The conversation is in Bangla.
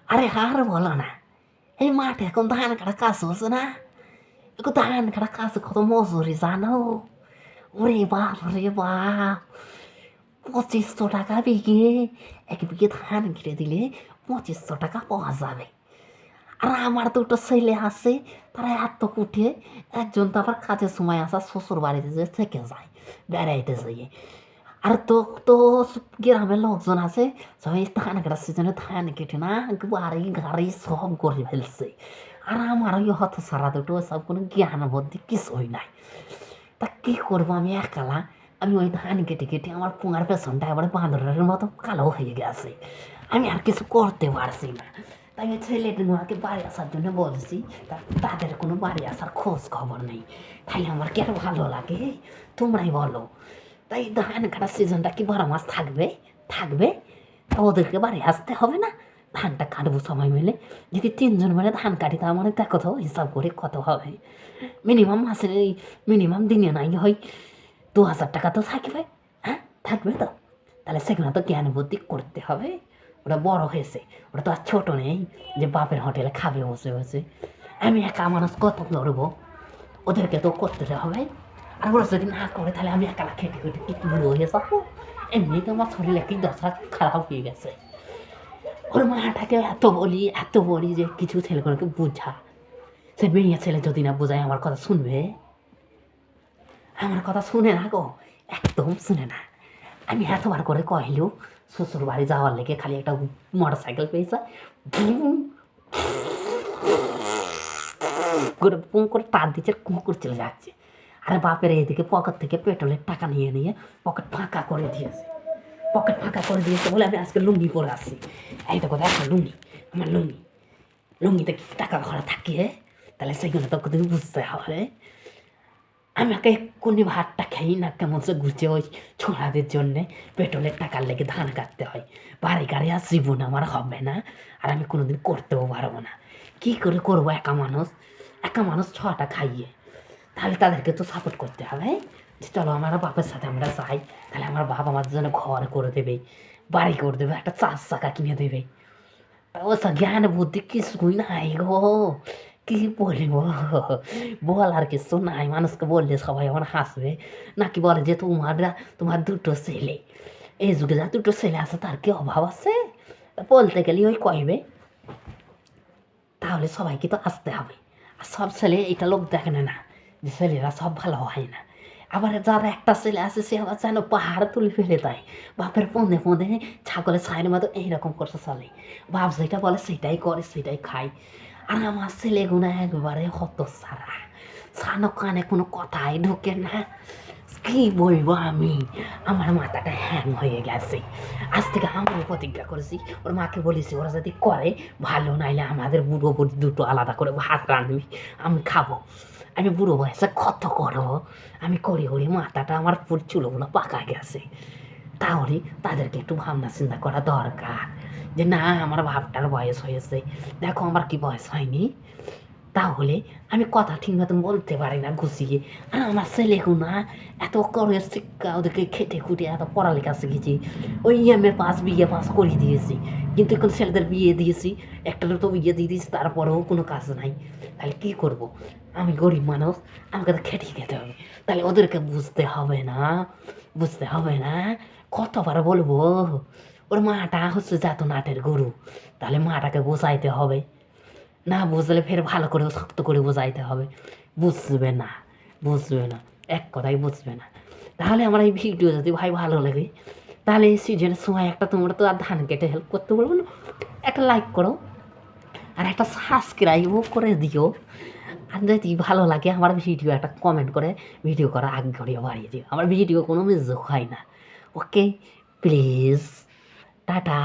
আরে আর বলো না, এই মাঠে এখন ধান কাটা কাজ হচ্ছে না, এখন ধান কাটা কাজ কত মজুরি জানো? ওরে বাপ রে বাপ, 2500 টাকা বিঘে। এক বিঘে ধান কেটে দিলে 2500 টাকা পাওয়া যাবে। আর আমার দুটো ছেলে আছে, তারা এত কুটে, একজন তো আবার কাজের সময় আসা শ্বশুর বাড়িতে যে থেকে যায় বেড়াইতে যাইয়ে। আর তো তো গ্রামের লোকজন আছে, সবাই ধান কাটার সিজনে ধান কেটে না বাড়ি গাড়ি সব করে ফেলছে। আর আমার ওই হত সারা দুটো সব কোনো জ্ঞান বুদ্ধি কিছুই নাই। তা কী করবো আমি একলা? আমি ওই ধান কেটে কেটে আমার পুঙার পেছনটা এবারে বাঁদরের মতো কালো হয়ে গেছে, আমি আর কিছু করতে পারছি না। তাই ওই ছেলেগুলোকে বাড়ি আসার জন্য বলছি, তাদের কোনো বাড়ি আসার খোঁজ খবর নেই। তাইলে আমার কি আর ভালো লাগে? তোমরাই বলো। তাই ধান কাটার সিজনটা কি 12 মাস থাকবে? থাকবে? তা ওদেরকে বাড়ি আসতে হবে না? ধানটা কাটবো সবাই মিলে। যদি 3জন মিলে ধান কাটি, তার মানে দেখো তো হিসাব করে কত হবে। মিনিমাম মাসে, মিনিমাম দিনে নাই হয় 2000 টাকা তো থাকবে। হ্যাঁ, থাকবে তো? তাহলে সেখানে তো জ্ঞান বুদ্ধি করতে হবে। ওটা বড় হয়েছে, ওটা তো আর ছোটো নেই যে বাপের হোটেলে খাবে বসে বসে। আমি একা মানুষ কত করবো? ওদেরকে তো করতে হবে। আর ওরা যদি না করে, তাহলে আমি একা খেটে খেটে কি বুড়ো হয়ে যাবো? এমনি তো আমার শরীরে কি দশা খারাপ হয়ে গেছে। ওর মাটাকে এত বলি যে কিছু ছেলেগুলোকে বুঝা। সে মেয়ে ছেলে যদি না বোঝায়, আমার কথা শুনবে? আমার কথা শুনে না গো, একদম শুনে না। আমি এতবার করে কহিলেও শ্বশুর বাড়ি যাওয়ার লেগে খালি একটা মোটর সাইকেল পেয়েছে, করে পুঁ করে তার দিচ্ছে, কুকুর চলে যাচ্ছে। আরে বাপের এদিকে পকেট থেকে পেট্রোলের টাকা নিয়ে নিয়ে পকেট ফাঁকা করে দিয়েছে। পকেট ফাঁকা করে দিয়েছে বলে আমি আজকে লুঙ্গি পরে আসছি। এই তো কথা, একটা লুঙ্গি, আমার লুঙ্গি, লুঙ্গিতে কি টাকা ভরা থাকে? তাহলে সেগুলো তো তুমি বুঝতে হবে। আমাকে এক্ষুনি ভাতটা খেয়ে না কেমন সে ঘুরছে ওই ছোড়াদের জন্যে পেট্রোলের টাকার লেগে ধান কাটতে হয়। বাড়ি গাড়ি আর জীবন আমার হবে না, আর আমি কোনোদিন করতেও পারবো না। কী করে করবো একা মানুষ? একা মানুষ 6টা খাইয়ে, তাহলে তাদেরকে তো সাপোর্ট করতে হবে যে চলো আমার বাপের সাথে আমরা যাই। তাহলে আমার বাপ আমাদের জন্য ঘর করে দেবে, বাড়ি করে দেবে, একটা 4 চাকা কিনে দেবে। ও জ্ঞান বুদ্ধি কিছুই নাই গো, কি বলব? বল আর কিছু নাই। মানুষকে বললে সবাই আমার হাসবে, নাকি বলে যে তোমার দুটো ছেলে, এই যুগে যা দুটো ছেলে আছে তার কি অভাব আছে? বলতে গেলে ওই কইবে। তাহলে সবাইকে তো আসতে হবে। আর সব ছেলে এটা লোক দেখে না যে ছেলেরা সব ভালো হয় না। আবার যার একটা ছেলে আছে, সে আবার যেন পাহাড় তুলে ফেলে দেয়। বাপের পন্দে পন্দে ছাগলের ছাইয়ের মতো এইরকম করতে চলে। বাপ যেটা বলে সেটাই করে, সেটাই খায়। আর আমার ছেলেগুলো একবারে হতচ্ছাড়া, সানো কানে কোনো কথাই ঢোকে না। কি বলবো আমি, আমার মাথাটা হ্যাং হয়ে গেছে। আজ থেকে আমিও প্রতিজ্ঞা করেছি, ওর মাকে বলেছি ওরা যদি করে ভালো, নাইলে আমাদের বুড়ো বুড়ি দুটো আলাদা করে ভাত রাঁধবি, আমি খাবো। আমি বুড়ো বয়সে কত করবো, আমি করি করি মাথাটা আমার পুরো চুলোগুলো পাকা গেছে। তাহলে তাদেরকে একটু ভাবনা চিন্তা করা দরকার যে না, আমার বাপটার বয়স হয়েছে, দেখো আমার কি বয়স হয়নি। তাহলে আমি কথা ঠিক মতন বলতে পারি না গুছিয়ে। আর আমার ছেলেগুলো এত করে শিক্ষা, ওদেরকে খেটে খুঁটে এত পড়ালেখা শিখেছি, ওই পাস বিয়ে পাস করিয়ে দিয়েছি। কিন্তু এখন ছেলেদের বিয়ে দিয়েছি, একটারও তো বিয়ে দিয়ে দিয়েছি, তারপরেও কোনো কাজ নাই। তাহলে কী করব? আমি গরিব মানুষ, আমাকে তো খেটে খেতে হবে। তাহলে ওদেরকে বুঝতে হবে না? বুঝতে হবে না? কতবার বলবো? ওর মাটা হচ্ছে যাত নাটের গরু, তাহলে মাটাকে বোঝাইতে হবে। না বুঝলে ফের ভালো করে শক্ত করে বোঝাইতে হবে। বুঝবে না, বুঝবে না, এক কথাই বুঝবে না। তাহলে আমার এই ভিডিও যদি ভাই ভালো লাগে, তাহলে এই সিজনের সময় একটা, তোমরা তো আর ধান কেটে হেল্প করতে পারবো না, একটা লাইক করো আর একটা সাবস্ক্রাইবও করে দিও। আর যদি ভালো লাগে আমার ভিডিও একটা কমেন্ট করে ভিডিও করা আগ্রহ বাড়িয়ে দিও। আমার ভিডিও কোনো মিস হয় না। ওকে, প্লিজ, টাটা।